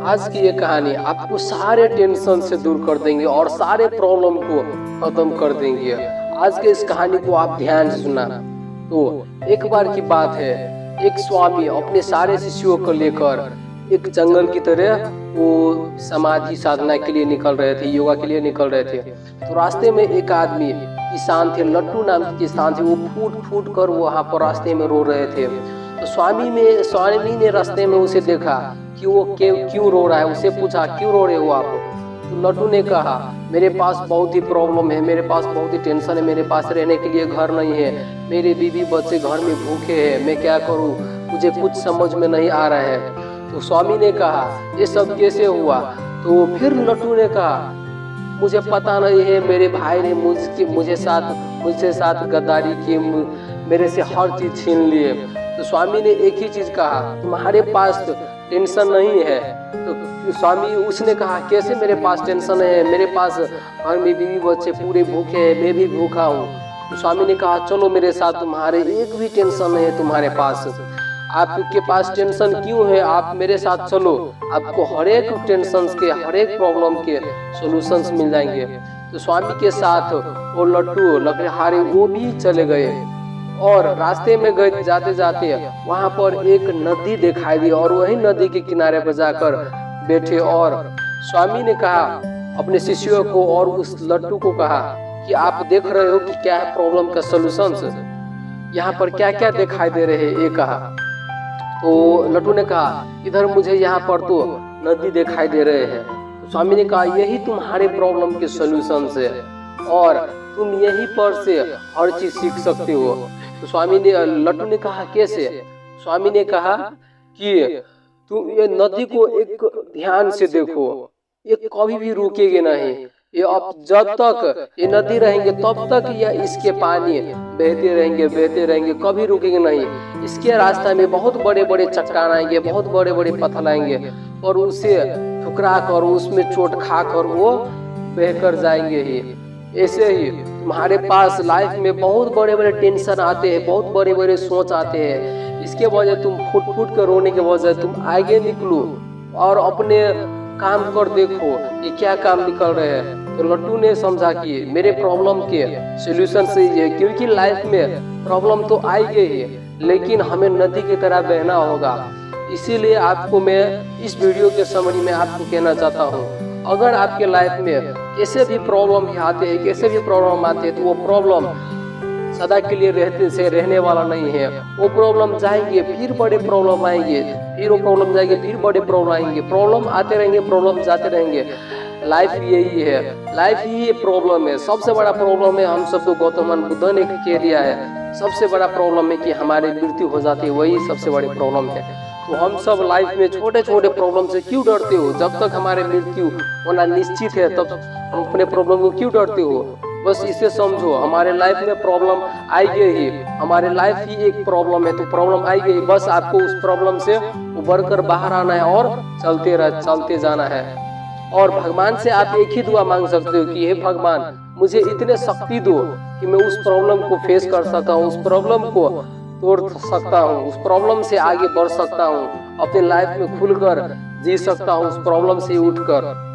आज की ये कहानी आपको सारे टेंशन से दूर कर देंगे और सारे प्रॉब्लम को खत्म कर देंगे। आज के इस कहानी को आप ध्यान से सुना। तो एक बार की बात है, एक स्वामी अपने सारे शिष्यों को लेकर एक जंगल की तरह वो समाधि साधना के लिए निकल रहे थे, योगा के लिए निकल रहे थे। तो रास्ते में एक आदमी किसान थे, लट्टू नाम के किसान थे। वो फूट फूट कर वहाँ पर रास्ते में रो रहे थे। तो स्वामी ने रास्ते में उसे देखा कि वो क्यों रो रहा है। उसे पूछा, क्यों रो रहे हो आप? तो लट्टू ने कहा, मेरे पास बहुत ही प्रॉब्लम है, मेरे पास बहुत ही टेंशन है, मेरे पास रहने के लिए घर नहीं है, मेरे बीवी बच्चे घर में भूखे हैं, मैं क्या करूं, मुझे कुछ समझ में नहीं आ रहा है। तो स्वामी ने कहा, ये सब कैसे हुआ? तो फिर लट्टू ने कहा, मुझे पता नहीं है, मेरे भाई ने मुझसे साथ गद्दारी की, मेरे से हर चीज छीन लिए। तो स्वामी ने एक ही चीज कहा, तुम्हारे पास टेंशन नहीं है? तो स्वामी उसने कहा, कैसे मेरे पास टेंशन है, मेरे पास घर में बीवी बच्चे पूरे भूखे हैं, मैं भी भूखा हूँ। तो स्वामी ने कहा, चलो मेरे साथ, तुम्हारे एक भी टेंशन नहीं है तुम्हारे पास। आपके पास टेंशन क्यों है? आप मेरे साथ चलो, आपको हर एक टेंशन के, हर एक प्रॉब्लम के सॉल्यूशंस मिल जाएंगे। तो स्वामी के साथ वो लट्टू लकड़हारे वो भी चले गए और रास्ते में गए जाते जाते वहां पर एक नदी दिखाई दी और वही नदी के किनारे पर जाकर बैठे। और स्वामी ने कहा अपने शिष्यों को और उस लट्टू को कहा कि आप देख रहे हो कि क्या है प्रॉब्लम का सॉल्यूशंस, यहाँ पर क्या क्या दिखाई दे रहे हैं, ये कहा। तो लट्टू ने कहा, इधर मुझे यहाँ पर तो नदी दिखाई दे रहे हैं। तो स्वामी ने कहा, यही तुम्हारे प्रॉब्लम के सॉल्यूशंस है और तुम यहीं पर से हर चीज सीख सकते हो। तो लट्टू ने कहा, कैसे? स्वामी ने कहा कि तुम ये नदी को एक ध्यान से देखो, ये कभी भी रुकेगी नहीं। ये अब जब तक ये नदी रहेंगे तब तक ये इसके पानी बहते रहेंगे, कभी रुकेंगे नहीं। इसके रास्ते में बहुत बड़े बड़े चट्टान आएंगे, बहुत बड़े बड़े पत्थर आएंगे और उसे ठुकरा कर, उसमें चोट खा कर वो बहकर जाएंगे ही। ऐसे ही तुम्हारे पास लाइफ में बहुत बड़े बड़े टेंशन आते हैं, बहुत बड़े बड़े सोच आते हैं, इसके वजह तुम फुट फुट कर रोने के वजह तुम आगे निकलो और अपने काम कर देखो ये क्या काम निकल रहे हैं। तो लट्टू ने समझा कि मेरे प्रॉब्लम के सॉल्यूशन सही है, क्योंकि लाइफ में प्रॉब्लम तो आएगी ही, लेकिन हमें नदी की तरह बहना होगा। इसीलिए आपको मैं इस वीडियो के समरी में आपको कहना चाहता हूँ, अगर आपके लाइफ में कैसे भी प्रॉब्लम आते हैं तो वो प्रॉब्लम सदा के लिए रहने वाला नहीं है। वो प्रॉब्लम जाएंगे, फिर बड़े प्रॉब्लम आएंगे, फिर वो प्रॉब्लम जाएंगे, फिर बड़े प्रॉब्लम आएंगे। प्रॉब्लम आते रहेंगे, प्रॉब्लम जाते रहेंगे। लाइफ यही है, लाइफ ही प्रॉब्लम है। सबसे बड़ा प्रॉब्लम है, हम सबको गौतम बुद्ध ने कह दिया है, सबसे बड़ा प्रॉब्लम है कि हमारी मृत्यु हो जाती है, वही सबसे बड़ी प्रॉब्लम है। तो हम सब लाइफ में छोटे छोटे प्रॉब्लम से क्यों डरते हो? जब तक हमारे मृत्यु होना निश्चित है तब हम अपने प्रॉब्लम को क्यों डरते हो? बस इसे समझो, हमारे लाइफ में प्रॉब्लम आएगी ही, हमारे लाइफ ही एक प्रॉब्लम है, तो प्रॉब्लम आएगी ही। बस आपको उस प्रॉब्लम से उबर कर बाहर आना है और चलते जाना है। और भगवान से आप एक ही दुआ मांग सकते हो कि हे भगवान, मुझे इतने शक्ति दो कि मैं उस प्रॉब्लम को फेस कर सकता हूँ, उस प्रॉब्लम को तोड़ सकता हूँ, उस प्रॉब्लम से आगे बढ़ सकता हूँ, अपने लाइफ में खुलकर जी सकता हूँ, उस प्रॉब्लम से उठकर।